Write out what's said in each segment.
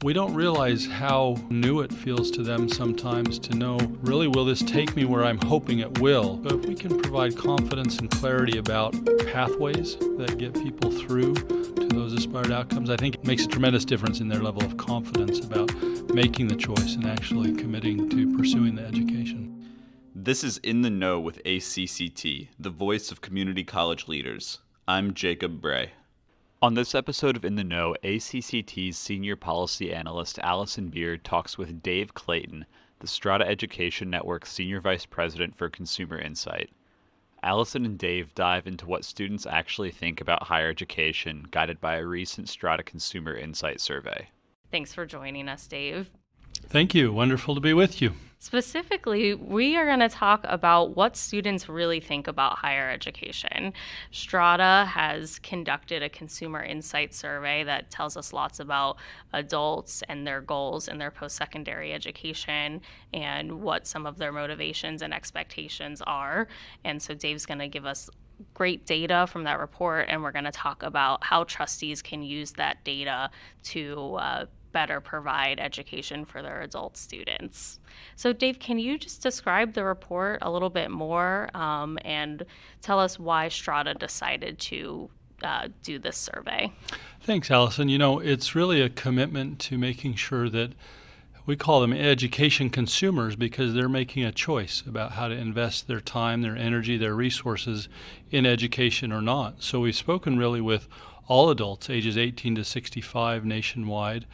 We don't realize how new it feels to them sometimes to know, really, will this take me where I'm hoping it will? But if we can provide confidence and clarity about pathways that get people through to those aspired outcomes, I think it makes a tremendous difference in their level of confidence about making the choice and actually committing to pursuing the education. This is In the Know with ACCT, the voice of community college leaders. I'm Jacob Bray. On this episode of In the Know, ACCT's Senior Policy Analyst Allison talks with Dave Clayton, the Strada Education Network's Senior Vice President for Consumer Insight. Allison and Dave dive into what students actually think about higher education, guided by a recent Strada Consumer Insight survey. Thanks for joining us, Dave. Thank you. Wonderful to be with you. Specifically, we are going to talk about what students really think about higher education. Strada has conducted a consumer insight survey that tells us lots about adults and their goals in their post-secondary education and what some of their motivations and expectations are. And so Dave's going to give us great data from that report, and we're going to talk about how trustees can use that data to better provide education for their adult students. So Dave, can you just describe the report a little bit more and tell us why Strada decided to do this survey? Thanks, Allison. You know, it's really a commitment to making sure that we call them education consumers because they're making a choice about how to invest their time, their energy, their resources in education or not. So we've spoken really with all adults ages 18 to 65 nationwide,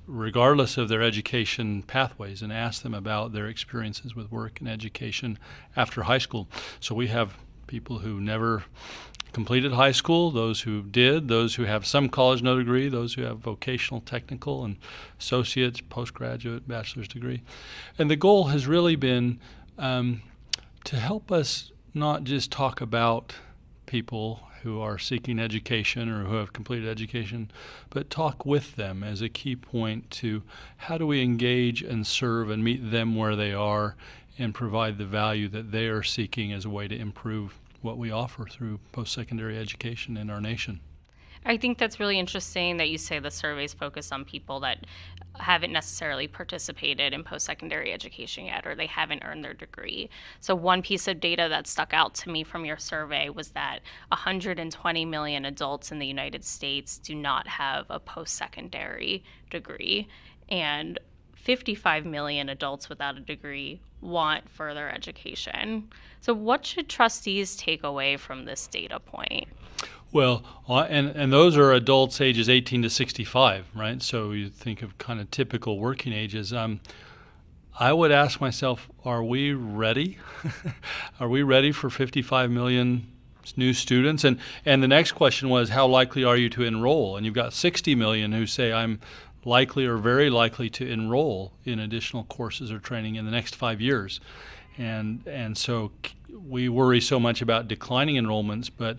regardless of their education pathways, and asked them about their experiences with work and education after high school. So we have people who never completed high school, those who did, those who have some college no degree, those who have vocational, technical, and associates, postgraduate, bachelor's degree. And the goal has really been to help us not just talk about people who are seeking education or who have completed education, but talk with them as a key point to how do we engage and serve and meet them where they are and provide the value that they are seeking as a way to improve what we offer through post-secondary education in our nation. I think that's really interesting that you say the surveys focus on people that haven't necessarily participated in post-secondary education yet, or they haven't earned their degree. So one piece of data that stuck out to me from your survey was that 120 million adults in the United States do not have a post-secondary degree, and 55 million adults without a degree want further education. So what should trustees take away from this data point? Well, and those are adults ages 18 to 65, right? So you think of kind of typical working ages. I would ask myself, are we ready? Are we ready for 55 million new students? And the next question was, how likely are you to enroll? And you've got 60 million who say, I'm likely or very likely to enroll in additional courses or training in the next 5 years. And so we worry so much about declining enrollments, but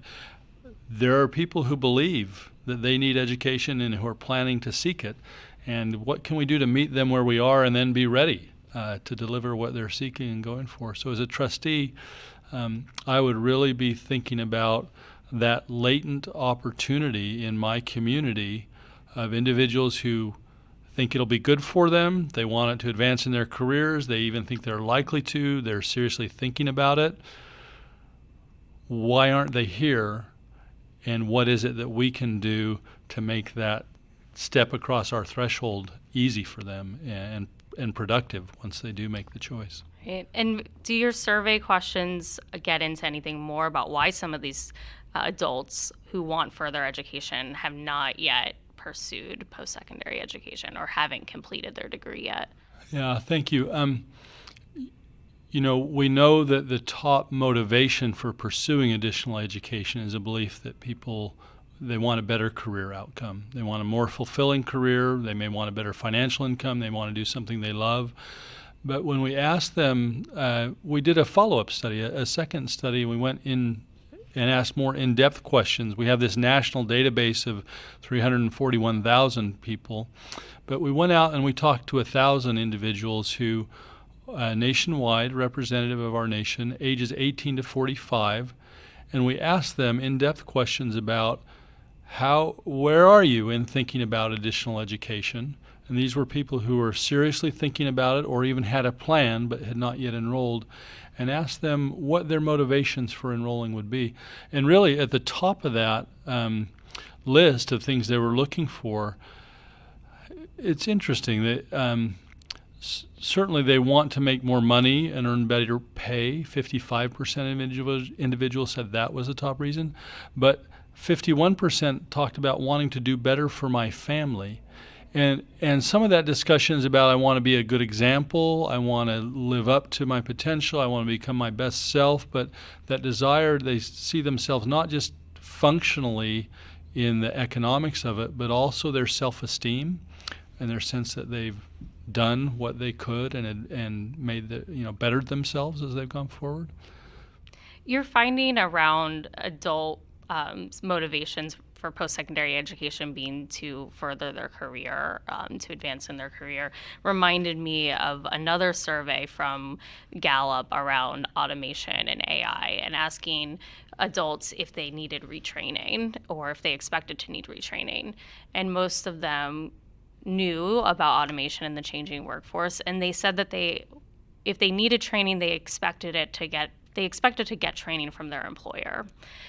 there are people who believe that they need education and who are planning to seek it. And what can we do to meet them where we are and then be ready to deliver what they're seeking and going for? So as a trustee, I would really be thinking about that latent opportunity in my community of individuals who think it'll be good for them, they want it to advance in their careers, they even think they're likely to, they're seriously thinking about it. Why aren't they here? And what is it that we can do to make that step across our threshold easy for them and productive once they do make the choice? Right. And do your survey questions get into anything more about why some of these adults who want further education have not yet pursued post-secondary education or haven't completed their degree yet? Yeah, thank you. You know, we know that the top motivation for pursuing additional education is a belief that they want a better career outcome. They want a more fulfilling career. They may want a better financial income. They want to do something they love. But when we asked them, we did a follow-up study, a second study. We went in and asked more in-depth questions. We have this national database of 341,000 people. But we went out and we talked to 1,000 individuals who nationwide, representative of our nation, ages 18 to 45, and we asked them in-depth questions about where are you in thinking about additional education, And these were people who were seriously thinking about it or even had a plan but had not yet enrolled, and asked them what their motivations for enrolling would be. And really at the top of that list of things they were looking for, it's interesting that certainly they want to make more money and earn better pay. 55% of individuals said that was the top reason, but 51% talked about wanting to do better for my family. And some of that discussion is about, I want to be a good example, I want to live up to my potential, I want to become my best self, but that desire, they see themselves not just functionally in the economics of it, but also their self-esteem and their sense that they've done what they could and made bettered themselves as they've gone forward. You're finding around adult motivations for post-secondary education being to further their career, to advance in their career, reminded me of another survey from Gallup around automation and AI, and asking adults if they needed retraining or if they expected to need retraining. And most of them knew about automation and the changing workforce, and they said that if they needed training, they expected to get training from their employer.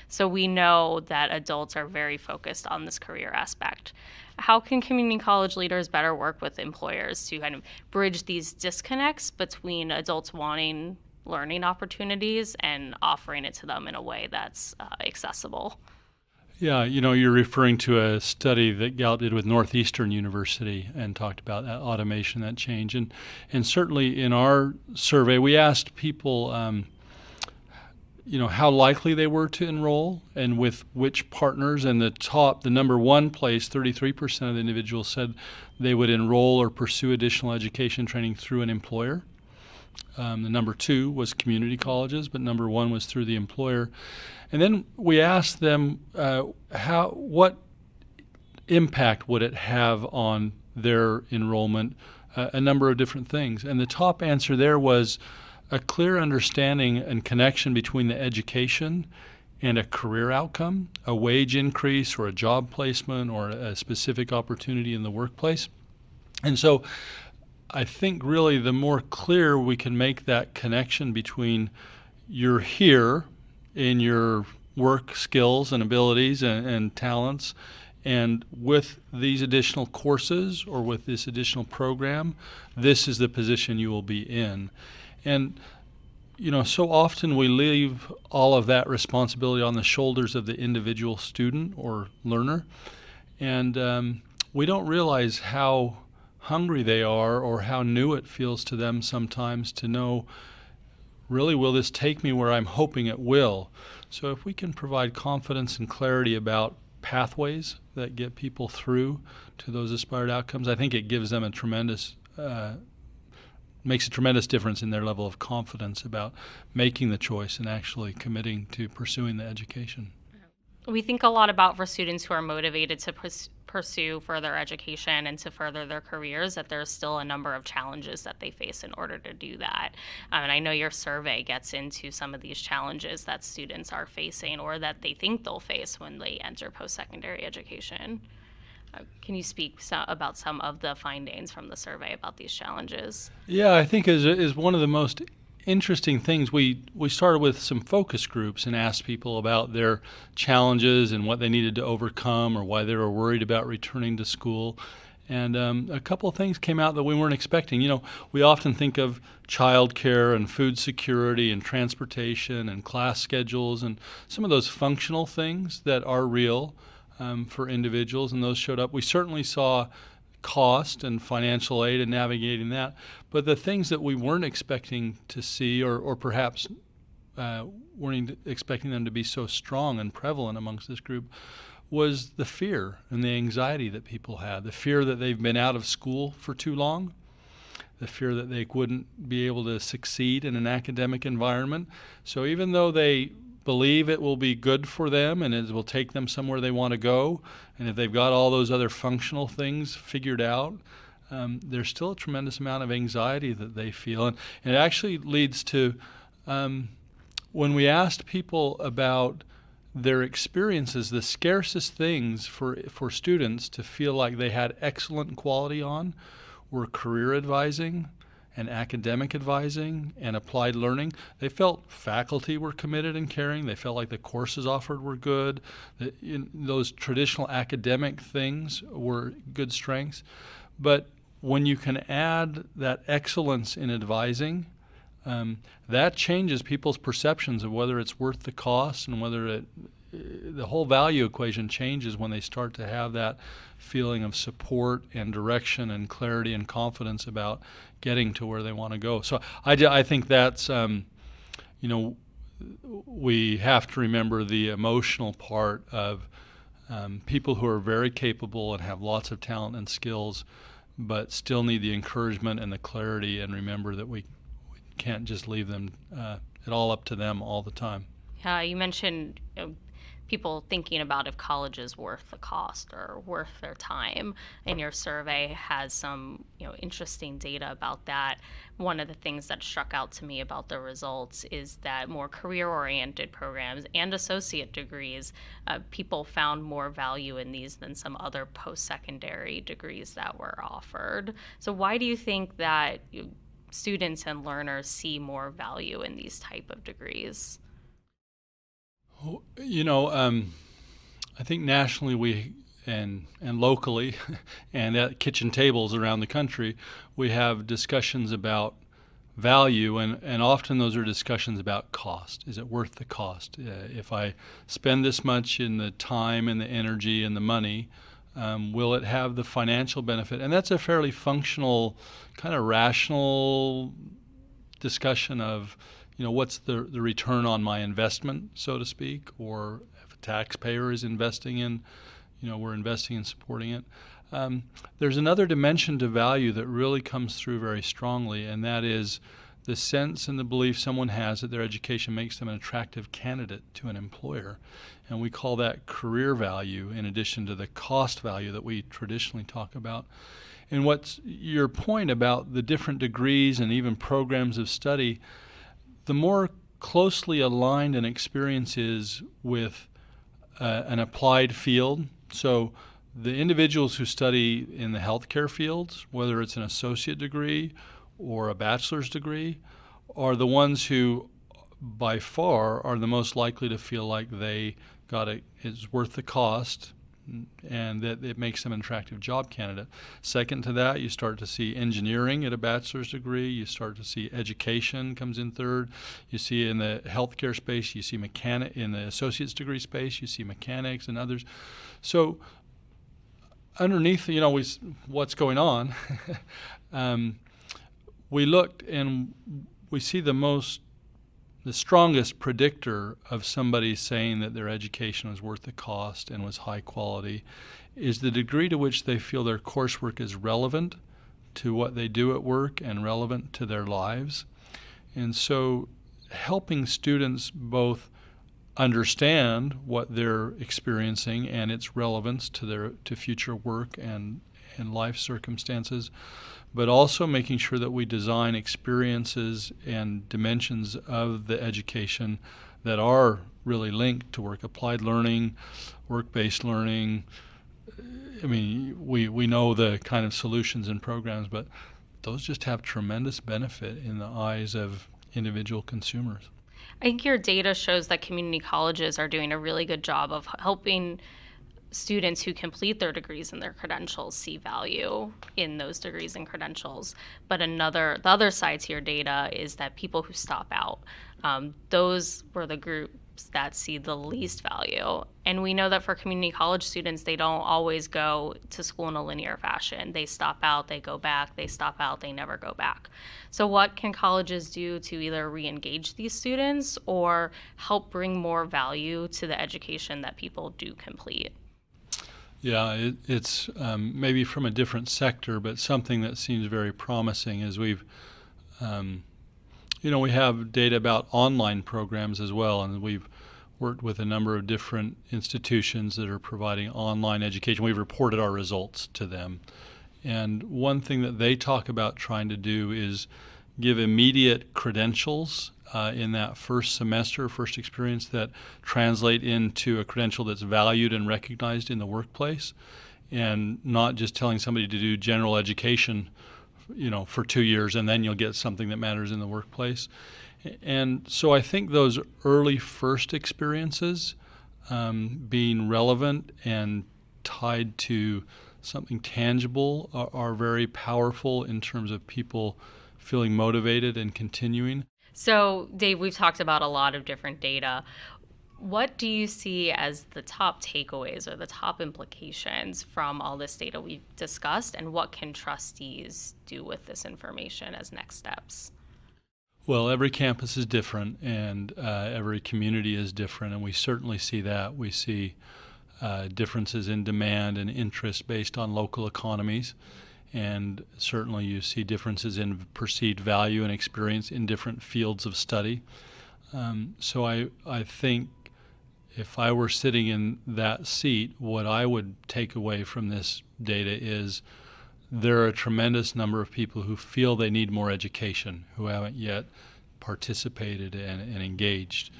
So we know that adults are very focused on this career aspect. How can community college leaders better work with employers to kind of bridge these disconnects between adults wanting learning opportunities and offering it to them in a way that's accessible? Yeah, you're referring to a study that Gallup did with Northeastern University and talked about that automation, that change. And certainly in our survey, we asked people how likely they were to enroll and with which partners. And the number one place, 33% of the individuals said they would enroll or pursue additional education training through an employer. The number two was community colleges, but number one was through the employer. And then we asked them what impact would it have on their enrollment, a number of different things. And the top answer there was a clear understanding and connection between the education and a career outcome, a wage increase or a job placement or a specific opportunity in the workplace. And so I think really the more clear we can make that connection between you're here in your work skills and abilities and talents, and with these additional courses or with this additional program, this is the position you will be in. And so often we leave all of that responsibility on the shoulders of the individual student or learner, and we don't realize how hungry they are or how new it feels to them sometimes to know, really, will this take me where I'm hoping it will? So if we can provide confidence and clarity about pathways that get people through to those aspired outcomes, I think it gives them makes a tremendous difference in their level of confidence about making the choice and actually committing to pursuing the education. We think a lot about, for students who are motivated to pursue further education and to further their careers, that there's still a number of challenges that they face in order to do that. And I know your survey gets into some of these challenges that students are facing or that they think they'll face when they enter post-secondary education. Can you speak about some of the findings from the survey about these challenges? Yeah, I think is one of the most interesting things. We started with some focus groups and asked people about their challenges and what they needed to overcome or why they were worried about returning to school. And a couple of things came out that we weren't expecting. We often think of childcare and food security and transportation and class schedules and some of those functional things that are real for individuals, and those showed up. We certainly saw cost and financial aid in navigating that, but the things that we weren't expecting to see or perhaps weren't expecting them to be so strong and prevalent amongst this group was the fear and the anxiety that people had, the fear that they've been out of school for too long, the fear that they wouldn't be able to succeed in an academic environment. So even though they believe it will be good for them and it will take them somewhere they want to go, and if they've got all those other functional things figured out, there's still a tremendous amount of anxiety that they feel. And it actually leads to, when we asked people about their experiences, the scarcest things for students to feel like they had excellent quality on were career advising and academic advising and applied learning. They felt faculty were committed and caring. They felt like the courses offered were good. Those traditional academic things were good strengths. But when you can add that excellence in advising, that changes people's perceptions of whether it's worth the cost and whether the whole value equation changes when they start to have that feeling of support and direction and clarity and confidence about getting to where they want to go. So I think that's, we have to remember the emotional part of people who are very capable and have lots of talent and skills, but still need the encouragement and the clarity, and remember that we can't just leave them it all up to them all the time. Yeah, you mentioned people thinking about if college is worth the cost or worth their time, and your survey has some interesting data about that. One of the things that struck out to me about the results is that more career-oriented programs and associate degrees, people found more value in these than some other post-secondary degrees that were offered. So why do you think that students and learners see more value in these type of degrees? I think nationally we and locally and at kitchen tables around the country, we have discussions about value, and often those are discussions about cost. Is it worth the cost? If I spend this much in the time and the energy and the money, will it have the financial benefit? And that's a fairly functional, kind of rational discussion of, what's the return on my investment, so to speak, or if a taxpayer is investing in, we're investing in supporting it. There's another dimension to value that really comes through very strongly, and that is the sense and the belief someone has that their education makes them an attractive candidate to an employer. And we call that career value, in addition to the cost value that we traditionally talk about. And what's your point about the different degrees and even programs of study, the more closely aligned an experience is with an applied field. So the individuals who study in the healthcare fields, whether it's an associate degree or a bachelor's degree, are the ones who by far are the most likely to feel like they it's worth the cost and that it makes them an attractive job candidate. Second to that, you start to see engineering at a bachelor's degree. You start to see education comes in third. You see in the healthcare space, you see in the associate's degree space, you see mechanics and others. So underneath, what's going on, we looked and we see the strongest predictor of somebody saying that their education was worth the cost and was high quality is the degree to which they feel their coursework is relevant to what they do at work and relevant to their lives. And so helping students both understand what they're experiencing and its relevance to future work and life circumstances, but also making sure that we design experiences and dimensions of the education that are really linked to work. Applied learning, work-based learning. I mean, we know the kind of solutions and programs, but those just have tremendous benefit in the eyes of individual consumers. I think your data shows that community colleges are doing a really good job of helping students who complete their degrees and their credentials see value in those degrees and credentials. But the other side to your data is that people who stop out, those were the groups that see the least value. And we know that for community college students, they don't always go to school in a linear fashion. They stop out, they go back, they stop out, they never go back. So what can colleges do to either re-engage these students or help bring more value to the education that people do complete? Yeah, it's maybe from a different sector, but something that seems very promising is we have data about online programs as well, and we've worked with a number of different institutions that are providing online education. We've reported our results to them. And one thing that they talk about trying to do is give immediate credentials in that first semester, first experience that translate into a credential that's valued and recognized in the workplace, and not just telling somebody to do general education, for 2 years and then you'll get something that matters in the workplace. And so I think those early first experiences being relevant and tied to something tangible are very powerful in terms of people feeling motivated and continuing. So, Dave, we've talked about a lot of different data. What do you see as the top takeaways or the top implications from all this data we've discussed, and what can trustees do with this information as next steps? Well, every campus is different, and every community is different, and we certainly see that. We see differences in demand and interest based on local economies, and certainly you see differences in perceived value and experience in different fields of study. So I think if I were sitting in that seat, what I would take away from this data is there are a tremendous number of people who feel they need more education, who haven't yet participated and engaged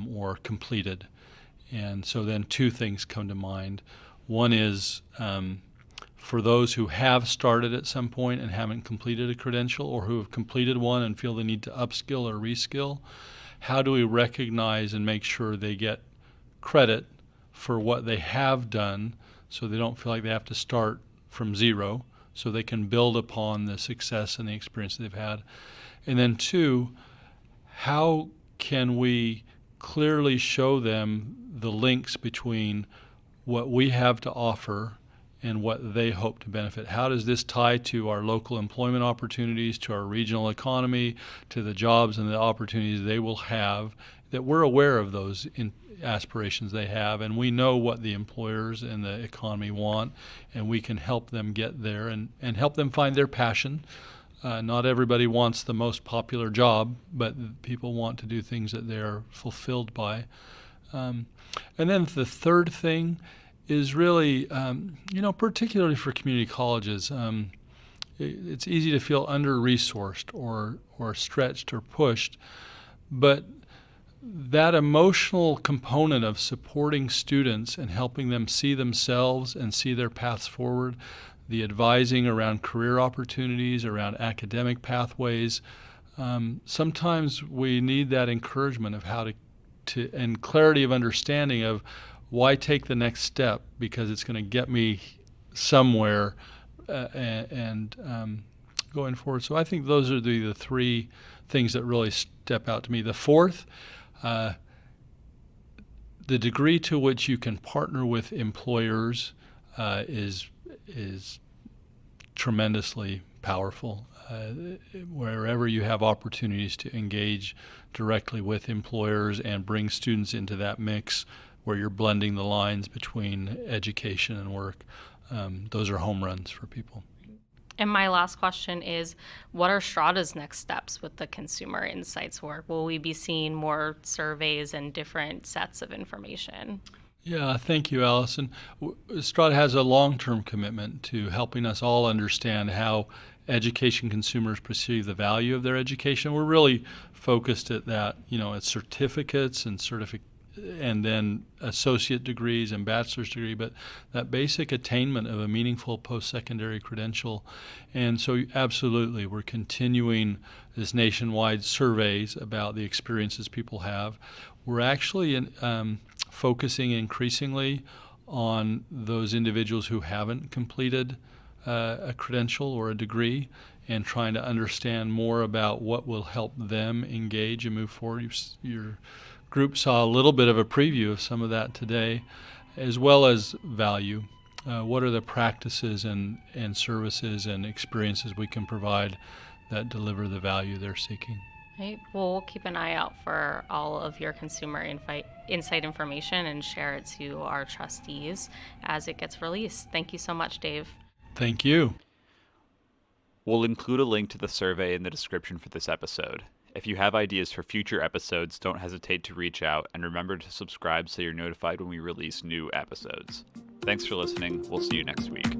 or completed. And so then two things come to mind. One is for those who have started at some point and haven't completed a credential, or who have completed one and feel the need to upskill or reskill, how do we recognize and make sure they get credit for what they have done so they don't feel like they have to start from zero, so they can build upon the success and the experience they've had? And then two, how can we clearly show them the links between what we have to offer and what they hope to benefit? How does this tie to our local employment opportunities, to our regional economy, to the jobs and the opportunities they will have, that we're aware of those aspirations they have, and we know what the employers and the economy want, and we can help them get there and help them find their passion. Not everybody wants the most popular job, but people want to do things that they're fulfilled by. And then the third thing is really, particularly for community colleges, it's easy to feel under-resourced or stretched or pushed, but that emotional component of supporting students and helping them see themselves and see their paths forward, the advising around career opportunities, around academic pathways, sometimes we need that encouragement of how to and clarity of understanding of why take the next step, because it's going to get me somewhere and going forward. So I think those are the three things that really step out to me. The fourth, the degree to which you can partner with employers is tremendously powerful. Wherever you have opportunities to engage directly with employers and bring students into that mix where you're blending the lines between education and work, those are home runs for people. And my last question is, what are Strada's next steps with the consumer insights work? Will we be seeing more surveys and different sets of information? Yeah, thank you, Allison. Strada has a long-term commitment to helping us all understand how education consumers perceive the value of their education. We're really focused at that, at certificates and then associate degrees and bachelor's degree, but that basic attainment of a meaningful post-secondary credential. And so absolutely, we're continuing this nationwide surveys about the experiences people have. We're actually focusing increasingly on those individuals who haven't completed a credential or a degree, and trying to understand more about what will help them engage and move forward. Your group saw a little bit of a preview of some of that today, as well as value. What are the practices and services and experiences we can provide that deliver the value they're seeking? Right. Well, we'll keep an eye out for all of your consumer insight information and share it to our trustees as it gets released. Thank you so much, Dave. Thank you. We'll include a link to the survey in the description for this episode. If you have ideas for future episodes, don't hesitate to reach out, and remember to subscribe so you're notified when we release new episodes. Thanks for listening. We'll see you next week.